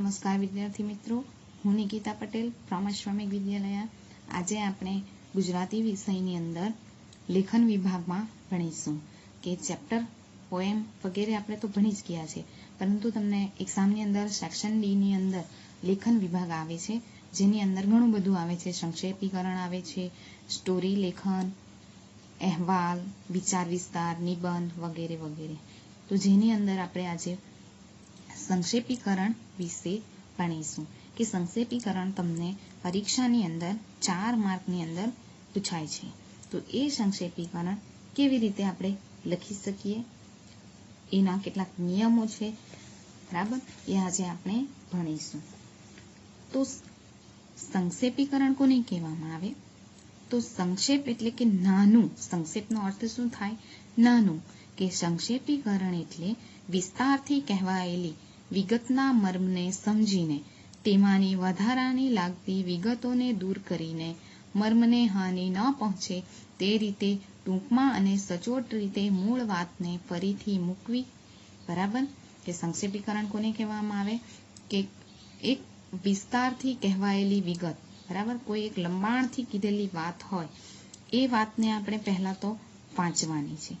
નમસ્કાર વિદ્યાર્થી મિત્રો, હું નિકિતા પટેલ ફ્રોમ અશ્વમેઘ વિદ્યાલય. આજે આપણે ગુજરાતી વિષયની અંદર લેખન વિભાગમાં ભણીશું કે ચેપ્ટર પોએમ વગેરે આપણે તો ભણી જ ગયા છે, પરંતુ તમને એક્ઝામની અંદર સેક્શન ડીની અંદર લેખન વિભાગ આવે છે, જેની અંદર ઘણું બધું આવે છે. સંક્ષેપીકરણ આવે છે, સ્ટોરી લેખન, અહેવાલ, વિચાર વિસ્તાર, નિબંધ વગેરે વગેરે. તો જેની અંદર આપણે આજે સંક્ષેપીકરણ વિશે ભણીશું કે સંક્ષેપીકરણ તમને પરીક્ષાની અંદર 4 માર્કની અંદર પૂછાય છે. તો એ સંક્ષેપીકરણ કેવી રીતે આપણે લખી શકીએ, એના કેટલાક નિયમો છે, બરાબર, એ આજે આપણે ભણીશું. તો સંક્ષેપીકરણ કોને કહેવામાં આવે? તો સંક્ષેપ એટલે કે નાનું. સંક્ષેપનો અર્થ શું થાય? નાનું. કે સંક્ષેપીકરણ એટલે વિસ્તારથી કહેવાયેલી વિગતના મર્મને સમજીને તેમાંની વધારાની લાગતી વિગતોને દૂર કરીને મર્મને હાનિ ન પહોંચે તે રીતે ટૂંકમાં અને સચોટ રીતે મૂળ વાતને ફરીથી મૂકવી. બરાબર, કે સંક્ષેપીકરણ કોને કહેવામાં આવે? કે એક વિસ્તારથી કહેવાયેલી વિગત, બરાબર, કોઈ એક લંબાણથી કીધેલી વાત હોય, એ વાતને આપણે પહેલા તો વાંચવાની છે,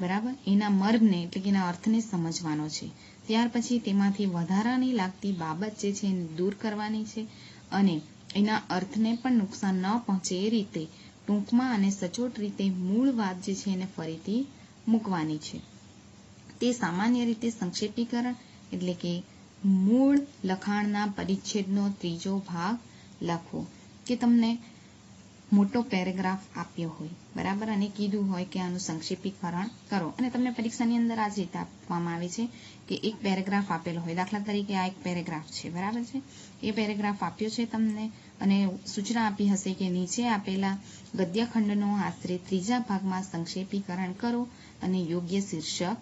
બરાબર, એના મર્મને એટલે કે એના અર્થને સમજવાનો છે. ત્યાર પછી તેમાંથી વધારાની લાગતી બાબત જે છે એને દૂર કરવાની છે અને એના અર્થને પણ નુકસાન ન પહોંચે એ રીતે ટૂંકમાં અને સચોટ રીતે મૂળ વાત જે છે એને ફરીથી મૂકવાની છે. તે સામાન્ય રીતે સંક્ષેપીકરણ એટલે કે મૂળ લખાણના પરિચ્છેદનો ત્રીજો ભાગ લખવો. કે તમને મોટો પેરેગ્રાફ આપ્યો હોય, બરાબર, અને કીધું હોય કે આનું સંક્ષેપીકરણ કરો, અને તમને પરીક્ષાની અંદર આ જ રીતે આપવામાં આવે છે કે એક પેરેગ્રાફ આપેલો હોય. દાખલા તરીકે આ એક પેરેગ્રાફ છે, બરાબર છે, એ પેરેગ્રાફ આપ્યો છે તમને, અને સૂચના આપી હશે કે નીચે આપેલા ગદ્યખંડનો આશરે ત્રીજા ભાગમાં સંક્ષેપીકરણ કરો અને યોગ્ય શીર્ષક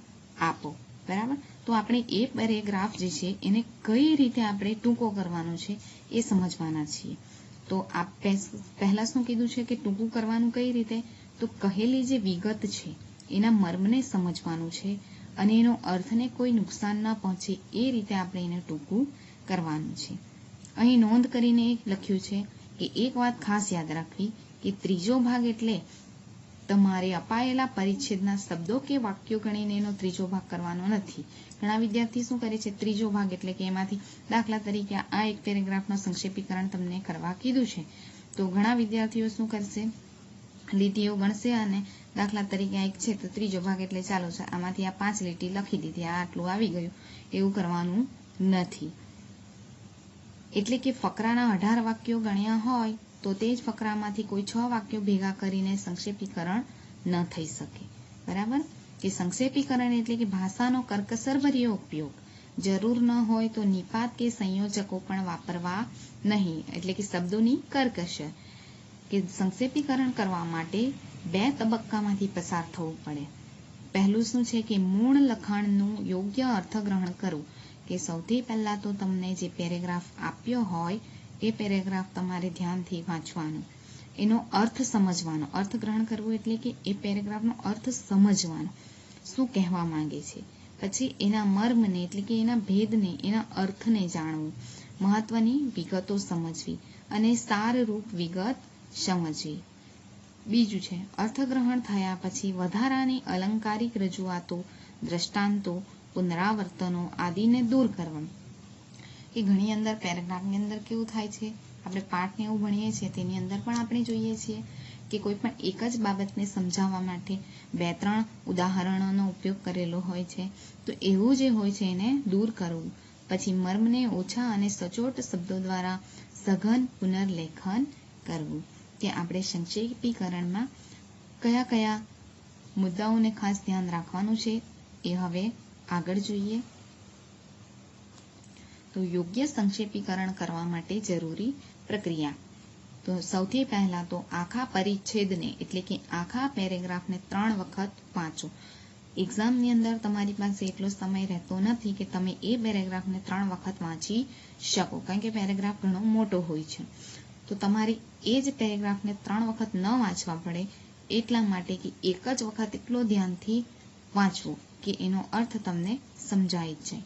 આપો. બરાબર, તો આપણે એ પેરેગ્રાફ જે છે એને કઈ રીતે આપણે ટૂંકો કરવાનો છે એ સમજવાના છીએ. તો આ પહેલા શું કીધું છે કે ટૂંકું કરવાનું કઈ રીતે? તો કહેલી જે વિગત છે એના મર્મને સમજવાનું છે અને એનો અર્થને કોઈ નુકસાન ન પહોંચે એ રીતે આપણે એને ટૂંકું કરવાનું છે. અહીં નોંધ કરીને લખ્યું છે કે એક વાત ખાસ યાદ રાખવી કે ત્રીજો ભાગ એટલે તમારે અપાયેલા પરિચ્છેદના શબ્દો કે વાક્યો ગણીને એનો ત્રીજો ભાગ કરવાનો નથી. ઘણા વિદ્યાર્થી શું કરે છે, ત્રીજો ભાગ એટલે કે એમાંથી દાખલા તરીકે આ એક પેરેગ્રાફનું સંક્ષેપીકરણ તમને કરવા કીધું છે, તો ઘણા વિદ્યાર્થીઓ શું કરશે, લીટીઓ ગણશે અને દાખલા તરીકે આ એક છે તો ત્રીજો ભાગ એટલે ચાલો આમાંથી આ 5 લીટી લખી દીધી, આ આટલું આવી ગયું, એવું કરવાનું નથી. એટલે કે ફકરાના 18 વાક્યો ગણ્યા હોય તો તે જ ફકરામાંથી કોઈ 6 વાક્યો ભેગા કરીને સંક્ષેપીકરણ ન થઈ શકે. બરાબર, કે સંક્ષેપીકરણ એટલે કે ભાષાનો કરકસરભર્યો ઉપયોગ. જરૂર ન હોય તો નિપાત કે સંયોજકો પણ વાપરવા નહીં, એટલે કે શબ્દોની કરકસર. કે સંક્ષેપીકરણ કરવા માટે 2 તબક્કામાંથી પસાર થવું પડે. પહેલું શું છે કે મૂળ લખાણનું યોગ્ય અર્થગ્રહણ કરવું. કે સૌથી પહેલા તો તમને જે પેરેગ્રાફ આપ્યો હોય એ પેરેગ્રાફ તમારે ધ્યાનથી વાંચવાનો, એનો અર્થ સમજવાનો. અર્થગ્રહણ કરવું એટલે કે એ પેરેગ્રાફનો અર્થ સમજવાનો, શું કહેવા માંગે છે. પછી એના મર્મને એટલે કે એના ભેદને, એના અર્થને જાણવું, મહત્વની વિગતો સમજવી અને સારરૂપ વિગત સમજવી. બીજું છે અર્થગ્રહણ થયા પછી વધારાની અલંકારિક રજૂઆતો, દ્રષ્ટાંતો, પુનરાવર્તનો આદિને દૂર કરવાનું. કે ઘણી અંદર પેરેગ્રાફની અંદર કેવું થાય છે, આપણે પાઠને એવું ભણીએ છીએ તેની અંદર પણ આપણે જોઈએ છીએ કે કોઈ પણ એક જ બાબતને સમજાવવા માટે 2-3 ઉદાહરણોનો ઉપયોગ કરેલો હોય છે. તો એવું જે હોય છે એને દૂર કરવું. પછી મર્મને ઓછા અને સચોટ શબ્દો દ્વારા સઘન પુનર્લેખન કરવું. કે આપણે સંક્ષેપીકરણમાં કયા કયા મુદ્દાઓને ખાસ ધ્યાન રાખવાનું છે એ હવે આગળ જોઈએ. તો યોગ્ય સંક્ષેપીકરણ કરવા માટે જરૂરી પ્રક્રિયા. તો સૌથી પહેલા તો આખા પરિચ્છેદને એટલે કે આખા પેરેગ્રાફને 3 વખત વાંચો. એક્ઝામની અંદર તમારી પાસે એટલો સમય રહેતો નથી કે તમે એ પેરેગ્રાફને 3 વખત વાંચી શકો, કારણ કે પેરેગ્રાફ ઘણો મોટો હોય છે. તો તમારે એ જ પેરેગ્રાફને 3 વખત ન વાંચવા પડે એટલા માટે કે એક જ વખત એટલો ધ્યાનથી વાંચવું કે એનો અર્થ તમને સમજાય જ જાય.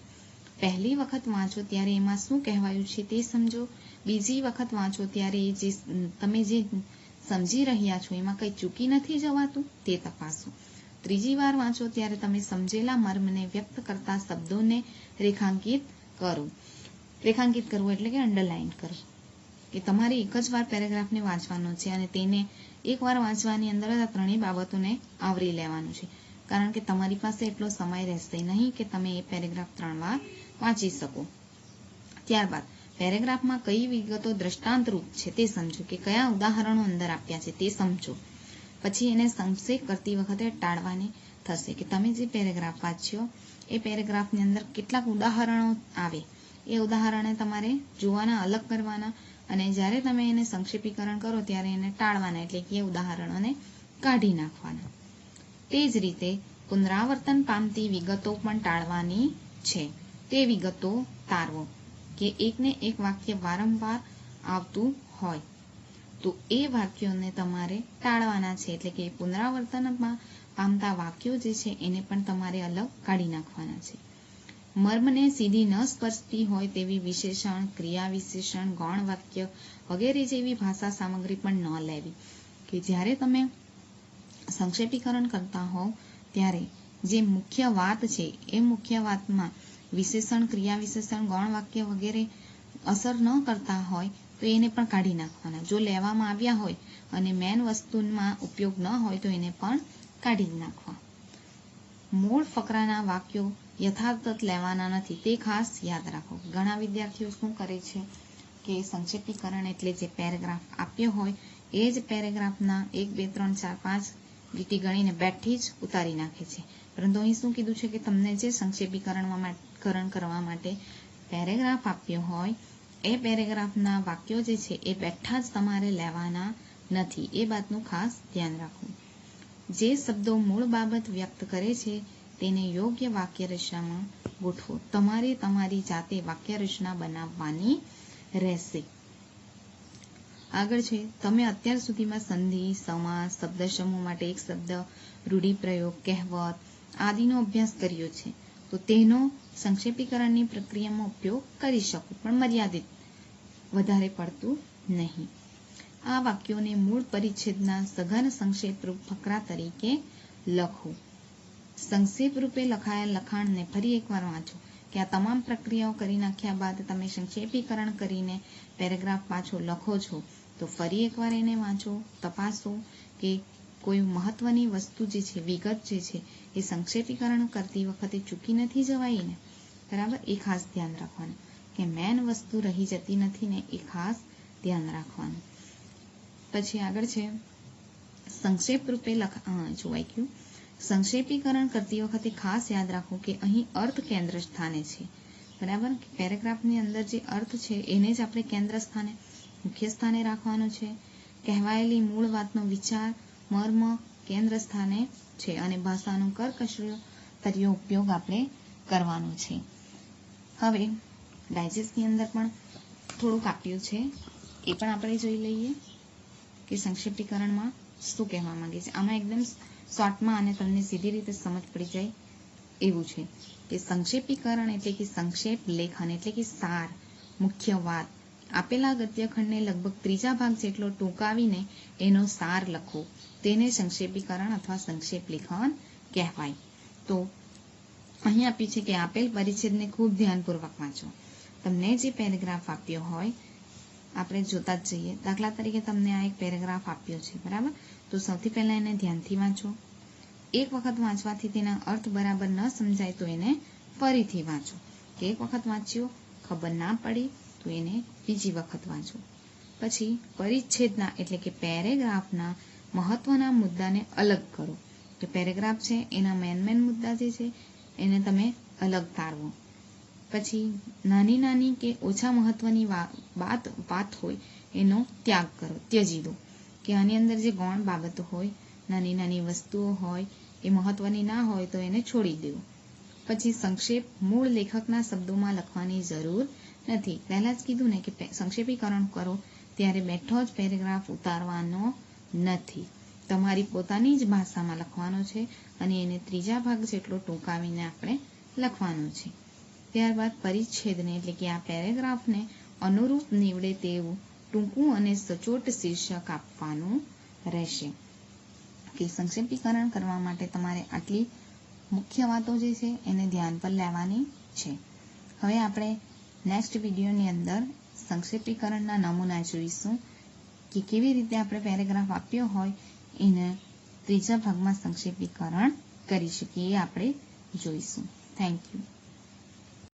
પહેલી વખત વાંચો ત્યારે એમાં શું કહેવાયું છે તે સમજો, બીજી વખત વાંચો ત્યારે તમે જે સમજી રહ્યા છો એમાં કંઈ ચૂકી નથી જવાતું તે તપાસો. ત્રીજી વાર વાંચો ત્યારે તમે સમજેલા મર્મને વ્યક્ત કરતા શબ્દોને રેખાંકિત કરો. રેખાંકિત કરવું એટલે કે અંડરલાઇન કરો, કે તમારે એક જ વાર પેરેગ્રાફને વાંચવાનો છે અને તેને એકવાર વાંચવાની અંદર જ આ ત્રણેય બાબતોને આવરી લેવાનું છે, કારણ કે તમારી પાસે એટલો સમય રહેશે નહીં કે તમે એ પેરેગ્રાફ 3 વાર વાંચી શકો. ત્યારબાદ પેરેગ્રાફમાં કઈ વિગતો દ્રષ્ટાંતરૂપ છે તે સમજો, કે કયા ઉદાહરણો અંદર આપ્યા છે તે સમજો. પછી એને સંક્ષેપ કરતી વખતે ટાળવાની થશે, કે તમે જે પેરેગ્રાફ વાંચ્યો એ પેરેગ્રાફની અંદર કેટલાક ઉદાહરણો આવે, એ ઉદાહરણને તમારે જોવાના, અલગ કરવાના, અને જ્યારે તમે એને સંક્ષેપીકરણ કરો ત્યારે એને ટાળવાના, એટલે કે એ ઉદાહરણોને કાઢી નાખવાના. તે જ રીતે પુનરાવર્તન પામતી વિગતો પણ ટાળવાની છે. તે વિગતો તારવો, કે એકને એક વાક્ય વારંવાર આવતું હોય તો એ વાક્યોને તમારે ટાળવાના છે, એટલે કે પુનરાવર્તનમાં પામતા વાક્યો જે છે એને પણ તમારે અલગ કાઢી નાખવાના છે. મર્મને સીધી ન સ્પર્શતી હોય તેવી વિશેષણ, ક્રિયા વિશેષણ, ગૌણ વાક્ય વગેરે જેવી ભાષા સામગ્રી પણ ન લેવી, કે જ્યારે તમે સંક્ષેપીકરણ કરતા હોવ ત્યારે જે મુખ્ય વાત છે એ મુખ્ય વાતમાં વિશેષણ, ક્રિયા વિશેષણ, ગૌણ વાક્ય વગેરે અસર ન કરતા હોય તો એને પણ કાઢી નાખવાના. જો લેવામાં આવ્યા હોય અને મેન વસ્તુમાં ઉપયોગ ન હોય તો એને પણ કાઢી નાખવા. મૂળ ફકરાના વાક્યો યથાર્થ લેવાના નથી, તે ખાસ યાદ રાખો. ઘણા વિદ્યાર્થીઓ શું કરે છે કે સંક્ષેપીકરણ એટલે જે પેરેગ્રાફ આપ્યો હોય એ જ પેરેગ્રાફના 1, 2, 3, 4, 5 લીટી ગણીને બેઠી જ ઉતારી નાખે છે. પરંતુ અહીં શું કીધું છે કે તમને જે સંક્ષેપીકરણ કરવા માટે પેરેગ્રાફ આપ્યો હોય એ પેરેગ્રાફના વાક્યો જે છે એ બેઠા જ તમારે લેવાના નથી. એ વાતનું ખાસ ધ્યાન રાખવું. જે શબ્દો મૂળ બાબત વ્યક્ત કરે છે તેને યોગ્ય વાક્ય રચનામાં ગોઠવો. તમારે તમારી જાતે વાક્ય રચના બનાવવાની રહેશે. આગળ છે, તમે અત્યાર સુધીમાં સંધિ, સમાસ, શબ્દ સમૂહ માટે એક શબ્દ, રૂઢિપ્રયોગ, કહેવત આદિનો અભ્યાસ કર્યો છે, તો તેનો સંક્ષેપીકરણની પ્રક્રિયામાં ઉપયોગ કરી શકો, પણ મર્યાદિત, વધારે પડતું નહીં. આ વાક્યોને મૂળ પરિચ્છેદના સઘન સંક્ષેપરૂપ ફકરા તરીકે લખો. સંક્ષેપ રૂપે લખાયેલ લખાણને ફરી એકવાર વાંચો, કે આ તમામ પ્રક્રિયાઓ કરી નાખ્યા બાદ તમે સંક્ષેપીકરણ કરીને પેરેગ્રાફ પાછો લખો છો તો ફરી એકવાર એને વાંચો, તપાસો કે કોઈ મહત્વની વસ્તુ જે છે, વિગત જે છે એ સંક્ષેપીકરણ કરતી વખતે ચૂકી નથી જવાય ને, બરાબર, એ ખાસ ધ્યાન રાખવાનું, કે મેન વસ્તુ રહી જતી નથી ને, એ ખાસ ધ્યાન રાખવાનું. પછી આગળ છે, સંક્ષેપ રૂપે જોવાઈ ગયું. સંક્ષેપીકરણ કરતી વખતે ખાસ યાદ રાખો કે અહીં અર્થ કેન્દ્ર સ્થાને છે, બરાબર. પેરેગ્રાફની અંદર જે અર્થ છે એને જ આપણે કેન્દ્ર સ્થાને, મુખ્ય સ્થાને રાખવાનું છે. કહેવાયેલી મૂળ વાતનો વિચાર, મર્મ કેન્દ્ર સ્થાને છે અને ભાષાનો કરકસરીયો ઉપયોગ આપણે કરવાનો છે. હવે ડાયજેસ્ટની અંદર પણ થોડુંક આપ્યું છે, એ પણ આપણે જોઈ લઈએ કે સંક્ષેપીકરણમાં શું કહેવા માંગે છે. આમાં એકદમ શોર્ટમાં અને તમને સીધી રીતે સમજ પડી જાય એવું છે કે સંક્ષેપીકરણ એટલે કે સંક્ષેપ લેખન એટલે કે સાર, મુખ્ય વાત. આપેલા ગદ્યખંડને લગભગ 3 ભાગ જેટલો ટૂંકાવીને એનો સાર લખો, તેને સંક્ષેપીકરણ અથવા સંક્ષેપ લેખન કહેવાય. તો અહીં આપ્યું છે કે આપેલ પરિચ્છેદને ખૂબ ધ્યાનપૂર્વક વાંચો. તમને જે પેરેગ્રાફ આપ્યો હોય આપણે જોતા જ જઈએ. દાખલા તરીકે તમને આ એક પેરેગ્રાફ આપ્યો છે, બરાબર, તો સૌથી પહેલા એને ધ્યાનથી વાંચો. એક વખત વાંચવાથી તેના અર્થ બરાબર ન સમજાય તો એને ફરીથી વાંચો, કે એક વખત વાંચ્યો ખબર ના પડી તો એને બીજી વખત વાંચો. પછી પરિચ્છેદના એટલે કે પેરેગ્રાફના મહત્વના મુદ્દાને અલગ કરો, કે પેરેગ્રાફ છે એના મેન મુદ્દા જે છે એને તમે અલગ તારવો. પછી નાની કે ઓછા મહત્વની વાત હોય એનો ત્યાગ કરો, ત્યજી દો, કે આની અંદર જે ગૌણ બાબતો હોય, નાની વસ્તુઓ હોય, એ મહત્વની ના હોય તો એને છોડી દેવું. પછી સંક્ષેપ મૂળ લેખકના શબ્દોમાં લખવાની જરૂર નથી. પહેલા જ કીધું ને કે સંક્ષેપીકરણ કરો ત્યારે બેઠો જ પેરેગ્રાફ ઉતારવાનો નથી, તમારી પોતાની જ ભાષામાં લખવાનો છે અને એને 3 ભાગ જેટલો ટૂંકાવીને આપણે લખવાનો છે. ત્યારબાદ પરિચ્છેદને એટલે કે આ પેરેગ્રાફને અનુરૂપ નીવડે તેવું ટૂંકું અને સચોટ શીર્ષક આપવાનું રહેશે. કે સંક્ષેપીકરણ કરવા માટે તમારે આટલી મુખ્ય વાતો જે છે એને ધ્યાન પર લેવાની છે. હવે આપણે નેક્સ્ટ વિડીયોની અંદર સંક્ષેપીકરણના નમૂના જોઈશું કે કેવી રીતે આપણે પેરેગ્રાફ આપ્યો હોય એને ત્રીજા ભાગમાં સંક્ષેપીકરણ કરી શકીએ એ આપણે જોઈશું. Thank you.